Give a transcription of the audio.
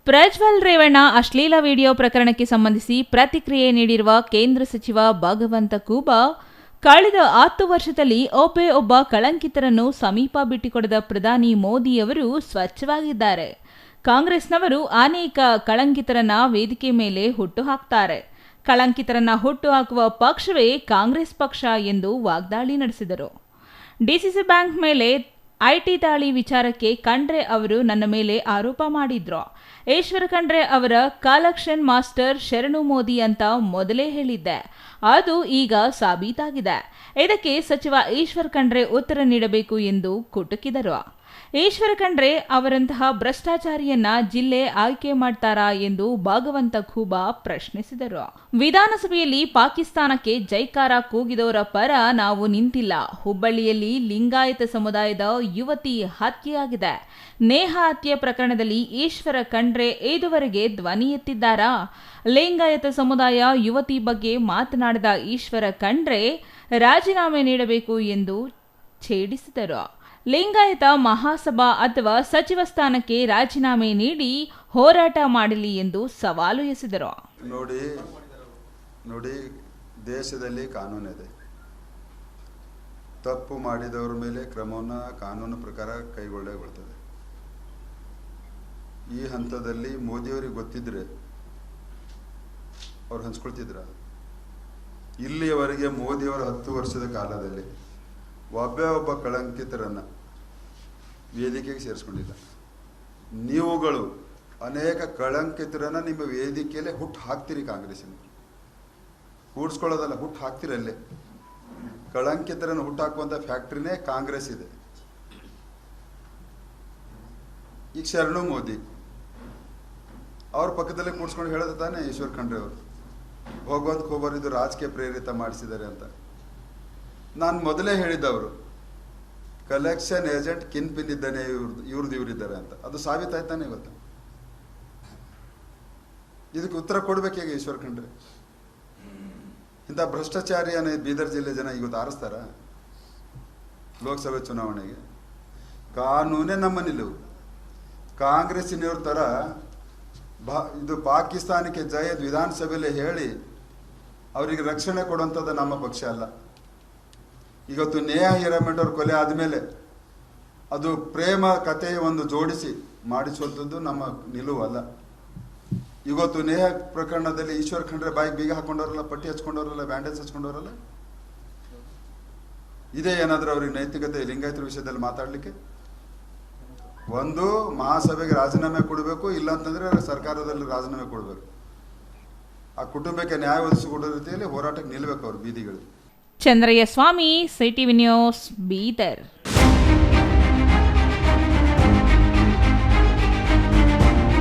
ಪ್ರಜ್ವಲ್ ರೇವಣ್ಣ ಅಶ್ಲೀಲ ವಿಡಿಯೋ ಪ್ರಕರಣಕ್ಕೆ ಸಂಬಂಧಿಸಿ ಪ್ರತಿಕ್ರಿಯೆ ನೀಡಿರುವ ಕೇಂದ್ರ ಸಚಿವ ಭಗವಂತ ಖೂಬಾ, ಕಳೆದ 10 ವರ್ಷದಲ್ಲಿ ಒಬ್ಬ ಕಳಂಕಿತರನ್ನು ಸಮೀಪ ಬಿಟ್ಟುಕೊಡದ ಪ್ರಧಾನಿ ಮೋದಿಯವರು ಸ್ವಚ್ಛವಾಗಿದ್ದಾರೆ. ಕಾಂಗ್ರೆಸ್ನವರು ಅನೇಕ ಕಳಂಕಿತರನ್ನ ವೇದಿಕೆ ಮೇಲೆ ಹುಟ್ಟು ಹಾಕ್ತಾರೆ. ಕಳಂಕಿತರನ್ನ ಹುಟ್ಟು ಹಾಕುವ ಪಕ್ಷವೇ ಕಾಂಗ್ರೆಸ್ ಪಕ್ಷ ಎಂದು ವಾಗ್ದಾಳಿ ನಡೆಸಿದರು. ಡಿಸಿಸಿ ಬ್ಯಾಂಕ್ ಮೇಲೆ ಐಟಿ ದಾಳಿ ವಿಚಾರಕ್ಕೆ ಖಂಡ್ರೆ ಅವರು ನನ್ನ ಮೇಲೆ ಆರೋಪ ಮಾಡಿದ್ರು. ಈಶ್ವರ್ ಖಂಡ್ರೆ ಅವರ ಕಲೆಕ್ಷನ್ ಮಾಸ್ಟರ್ ಶರಣು ಮೋದಿ ಅಂತ ಮೊದಲೇ ಹೇಳಿದ್ದೆ. ಅದು ಈಗ ಸಾಬೀತಾಗಿದೆ. ಇದಕ್ಕೆ ಸಚಿವ ಈಶ್ವರ್ ಖಂಡ್ರೆ ಉತ್ತರ ನೀಡಬೇಕು ಎಂದು ಕುಟುಕಿದರು. ಈಶ್ವರ್ ಖಂಡ್ರೆ ಅವರಂತಹ ಭ್ರಷ್ಟಾಚಾರಿಯನ್ನ ಜಿಲ್ಲೆ ಆಯ್ಕೆ ಮಾಡ್ತಾರಾ ಎಂದು ಭಗವಂತ ಖೂಬಾ ಪ್ರಶ್ನಿಸಿದರು. ವಿಧಾನಸಭೆಯಲ್ಲಿ ಪಾಕಿಸ್ತಾನಕ್ಕೆ ಜೈಕಾರ ಕೂಗಿದವರ ಪರ ನಾವು ನಿಂತಿಲ್ಲ. ಹುಬ್ಬಳ್ಳಿಯಲ್ಲಿ ಲಿಂಗಾಯತ ಸಮುದಾಯದ ಯುವತಿ ಹತ್ಯೆಯಾಗಿದೆ. ನೇಹಾ ಹತ್ಯೆ ಪ್ರಕರಣದಲ್ಲಿ ಈಶ್ವರ ಖಂಡ್ರೆ ಇದುವರೆಗೆ ಧ್ವನಿ ಎತ್ತಿದ್ದಾರಾ? ಲಿಂಗಾಯತ ಸಮುದಾಯ ಯುವತಿ ಬಗ್ಗೆ ಮಾತನಾಡಿದ ಈಶ್ವರ ಖಂಡ್ರೆ ರಾಜೀನಾಮೆ ನೀಡಬೇಕು ಎಂದು ಛೇಡಿಸಿದರು. ಲಿಂಗಾಯತ ಮಹಾಸಭಾ ಅಥವಾ ಸಚಿವ ಸ್ಥಾನಕ್ಕೆ ರಾಜೀನಾಮೆ ನೀಡಿ ಹೋರಾಟ ಮಾಡಲಿ ಎಂದು ಸವಾಲು ಎಸೆದರು. ನೋಡಿ, ದೇಶದಲ್ಲಿ ಕಾನೂನಿದೆ. ತಪ್ಪು ಮಾಡಿದವರ ಮೇಲೆ ಕ್ರಮವನ್ನು ಕಾನೂನು ಪ್ರಕಾರ ಕೈಗೊಳ್ಳಗೊಳ್ಳುತ್ತದೆ. ಈ ಹಂತದಲ್ಲಿ ಮೋದಿಯವರಿಗೆ ಗೊತ್ತಿದ್ರೆ ಅವ್ರು ಹಂಚ್ಕೊಳ್ತಿದ್ರ? ಇಲ್ಲಿಯವರೆಗೆ ಮೋದಿಯವರ 10 ವರ್ಷದ ಕಾಲದಲ್ಲಿ ಒಬ್ಬ ಕಳಂಕಿತರನ್ನ ವೇದಿಕೆಗೆ ಸೇರಿಸ್ಕೊಂಡಿಲ್ಲ. ನೀವುಗಳು ಅನೇಕ ಕಳಂಕಿತರನ್ನ ನಿಮ್ಮ ವೇದಿಕೆಯಲ್ಲೇ ಹುಟ್ಟು ಹಾಕ್ತೀರಿ. ಕಾಂಗ್ರೆಸ್ಸಿನ ಕೂಡಿಸ್ಕೊಳ್ಳೋದಲ್ಲ, ಹುಟ್ಟು ಹಾಕ್ತಿರಲ್ಲೇ. ಕಳಂಕಿತರನ್ನು ಹುಟ್ಟು ಹಾಕುವಂಥ ಫ್ಯಾಕ್ಟ್ರಿನೇ ಕಾಂಗ್ರೆಸ್ ಇದೆ. ಈಗ ಶರಣು ಮೋದಿ ಅವ್ರ ಪಕ್ಕದಲ್ಲೇ ಕೂಡಿಸ್ಕೊಂಡು ಹೇಳೋದು ತಾನೆ ಈಶ್ವರ್ ಖಂಡ್ರೆ ಅವರು ಭಗವಂತ ಖೂಬಾ ಇದು ರಾಜಕೀಯ ಪ್ರೇರಿತ ಮಾಡಿಸಿದ್ದಾರೆ ಅಂತ. ನಾನು ಮೊದಲೇ ಹೇಳಿದ್ದವರು ಕಲೆಕ್ಷನ್ ಏಜೆಂಟ್ ಕಿನ್ ಪಿನ್ ಇದ್ದಾನೆ, ಇವರಿದ್ದಾರೆ ಅಂತ. ಅದು ಸಾಬೀತಾಯ್ತಾನೆ ಇವತ್ತು. ಇದಕ್ಕೆ ಉತ್ತರ ಕೊಡ್ಬೇಕೀಗ ಈಶ್ವರ್ ಖಂಡ್ರೆ. ಇಂಥ ಭ್ರಷ್ಟಾಚಾರಿಯನ್ನ ಬೀದರ್ ಜಿಲ್ಲೆ ಜನ ಇವತ್ತು ಆರಿಸ್ತಾರ? ಲೋಕಸಭೆ ಚುನಾವಣೆಗೆ ಕಾನೂನೇ ನಮ್ಮ ನಿಲುವು. ಕಾಂಗ್ರೆಸ್ಸಿನವ್ರ ಥರ ಇದು ಪಾಕಿಸ್ತಾನಕ್ಕೆ ಜಯದ್ ವಿಧಾನಸಭೆಯಲ್ಲಿ ಹೇಳಿ ಅವರಿಗೆ ರಕ್ಷಣೆ ಕೊಡುವಂಥದ್ದು ನಮ್ಮ ಪಕ್ಷ ಅಲ್ಲ. ಇವತ್ತು ನೇಹಾ ಹಿರೇಮಠ ಅವ್ರ ಕೊಲೆ ಆದಮೇಲೆ ಅದು ಪ್ರೇಮ ಕಥೆ ಒಂದು ಜೋಡಿಸಿ ಮಾಡಿಸುವಂಥದ್ದು ನಮ್ಮ ನಿಲುವಲ್ಲ. ಇವತ್ತು ನೇಹಾ ಪ್ರಕರಣದಲ್ಲಿ ಈಶ್ವರ್ ಖಂಡ್ರೆ ಬಾಯಿಗೆ ಬೀಗ ಹಾಕೊಂಡವರಲ್ಲ, ಪಟ್ಟಿ ಹಚ್ಕೊಂಡವರಲ್ಲ, ಬ್ಯಾಂಡೇಜ್ ಹಚ್ಕೊಂಡವರಲ್ಲ. ಇದೇ ಏನಾದರೂ ಅವ್ರಿಗೆ ನೈತಿಕತೆ ಲಿಂಗಾಯತರ ವಿಷಯದಲ್ಲಿ ಮಾತಾಡಲಿಕ್ಕೆ? ಒಂದು ಮಹಾಸಭೆಗೆ ರಾಜೀನಾಮೆ ಕೊಡಬೇಕು, ಇಲ್ಲಾಂತಂದ್ರೆ ಸರ್ಕಾರದಲ್ಲಿ ರಾಜೀನಾಮೆ ಕೊಡಬೇಕು. ಆ ಕುಟುಂಬಕ್ಕೆ ನ್ಯಾಯ ಒದಗಿಸಿಕೊಡೋ ರೀತಿಯಲ್ಲಿ ಹೋರಾಟಕ್ಕೆ ನಿಲ್ಲಬೇಕು ಅವ್ರು ಬೀದಿಗಳಿಗೆ. ಚಂದ್ರಯ್ಯ ಸ್ವಾಮಿ, ಸಿಟಿವಿ ನ್ಯೂಸ್, ಬೀದರ್.